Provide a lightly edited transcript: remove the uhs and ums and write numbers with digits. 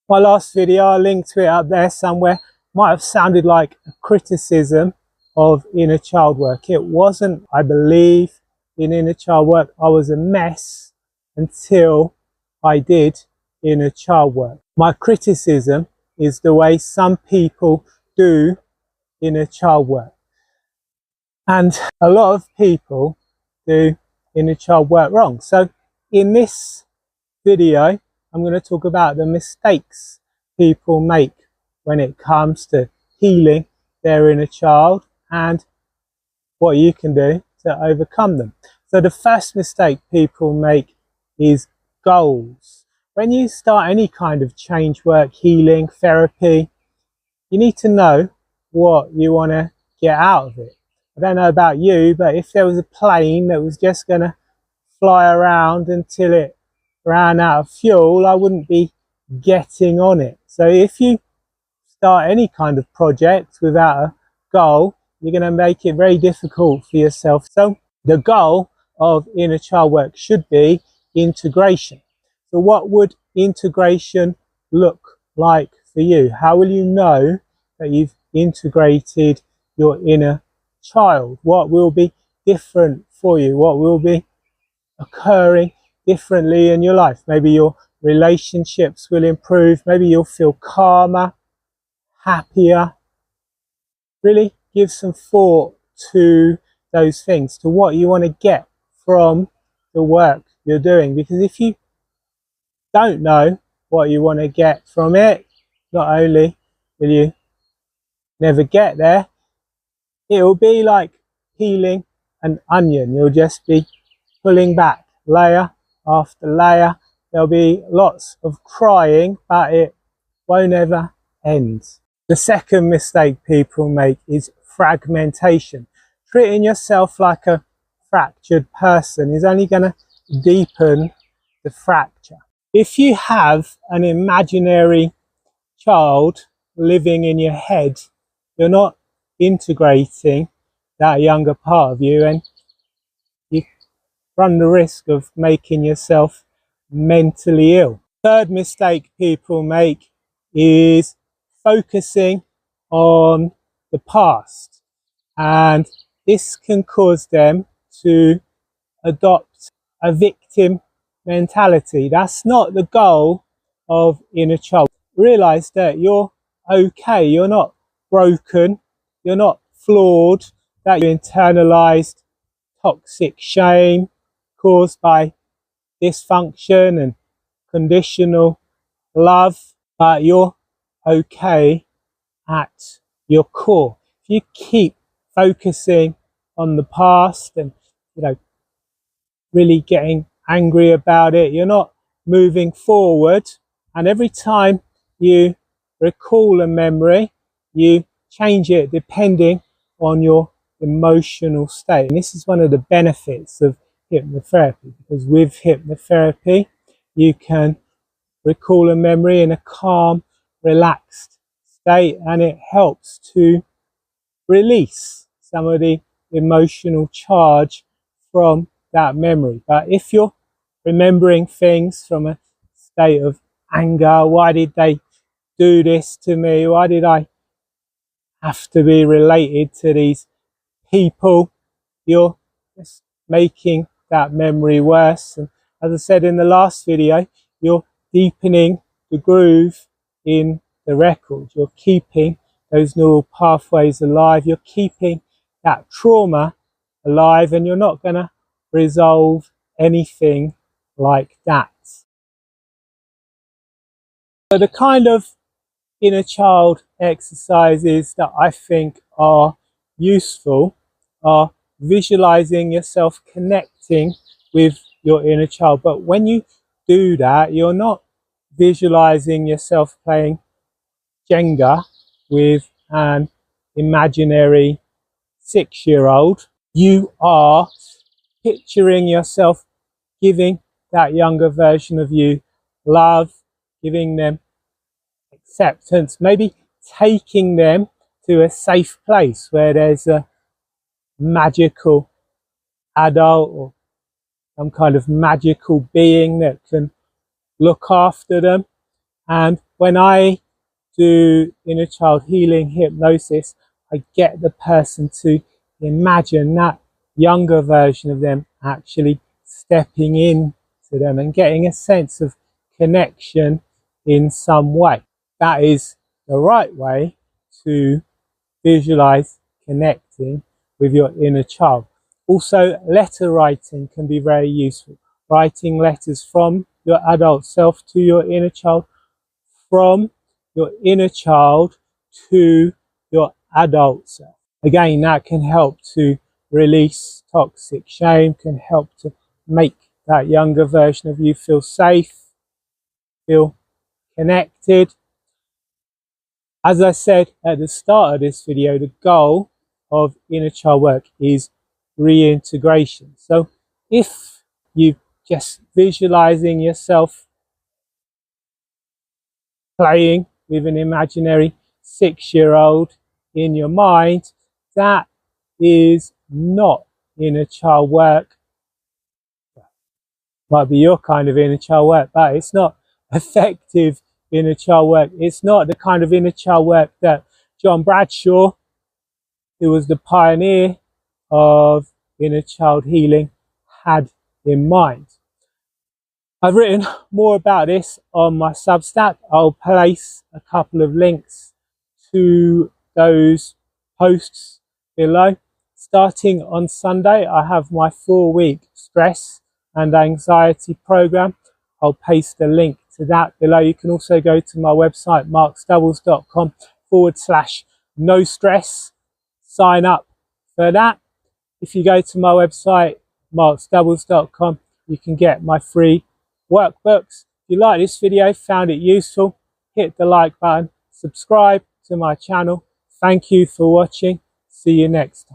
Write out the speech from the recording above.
My last video, I'll link to it up there somewhere, might have sounded like a criticism of inner child work. It wasn't, I believe, in inner child work. I was a mess until I did inner child work. My criticism is the way some people do inner child work. And a lot of people do inner child work wrong. So in this video, I'm going to talk about the mistakes people make when it comes to healing their inner child and what you can do to overcome them. So the first mistake people make is goals. When you start any kind of change work, healing, therapy, you need to know what you want to get out of it. I don't know about you, but if there was a plane that was just going to fly around until it ran out of fuel, I wouldn't be getting on it. So if you start any kind of project without a goal, you're going to make it very difficult for yourself. So the goal of inner child work should be integration. So what would integration look like for you? How will you know that you've integrated your inner child? What will be different for you? What will be occurring differently in your life? Maybe your relationships will improve. Maybe you'll feel calmer, happier. Really give some thought to those things, to what you want to get from the work you're doing. Because if you don't know what you want to get from it, not only will you never get there, it will be like peeling an onion. You'll just be pulling back layer after layer. There'll be lots of crying, but it won't ever end. The second mistake people make is fragmentation. Treating yourself like a fractured person is only going to deepen the fracture. If you have an imaginary child living in your head, you're not integrating that younger part of you, and you run the risk of making yourself mentally ill. Third mistake people make is focusing on the past, and this can cause them to adopt a victim mentality. That's not the goal of inner child. Realize that you're okay, you're not broken, you're not flawed, that you internalized toxic shame caused by dysfunction and conditional love, but you're okay at your core. If you keep focusing on the past and, really getting angry about it, you're not moving forward. And every time you recall a memory, you change it depending on your emotional state. And this is one of the benefits of hypnotherapy, because with hypnotherapy you can recall a memory in a calm, relaxed state, and it helps to release some of the emotional charge from that memory. But if you're remembering things from a state of anger, why did they do this to me? Why did I have to be related to these people? You're just making that memory worse. And as I said in the last video, you're deepening the groove in the record. You're keeping those neural pathways alive. You're keeping that trauma alive, and you're not going to resolve anything like that. So the kind of inner child exercises that I think are useful are visualizing yourself connecting with your inner child. But when you do that, you're not visualizing yourself playing Jenga with an imaginary 6-year-old. You are picturing yourself giving that younger version of you love, giving them acceptance, maybe taking them to a safe place where there's a magical adult or some kind of magical being that can look after them. And when I do inner child healing hypnosis, I get the person to imagine that younger version of them actually stepping in to them and getting a sense of connection in some way. That is the right way to visualize connecting with your inner child. Also, letter writing can be very useful. Writing letters from your adult self to your inner child, from your inner child to your adult self. Again, that can help to release toxic shame, can help to make that younger version of you feel safe, feel connected. As I said at the start of this video, the goal of inner child work is reintegration. So if you're just visualizing yourself playing with an imaginary 6-year-old in your mind, that is not inner child work. Might be your kind of inner child work, but it's not effective inner child work. It's not the kind of inner child work that John Bradshaw, who was the pioneer of inner child healing, had in mind. I've written more about this on my Substack. I'll place a couple of links to those posts below. Starting on Sunday, I have my 4-week stress and anxiety program. I'll paste a link to that below. You can also go to my website, markstubbles.com/no stress. Sign up for that. If you go to my website, markstubbles.com, you can get my free workbooks. If you like this video, found it useful, hit the like button, subscribe to my channel. Thank you for watching. See you next time.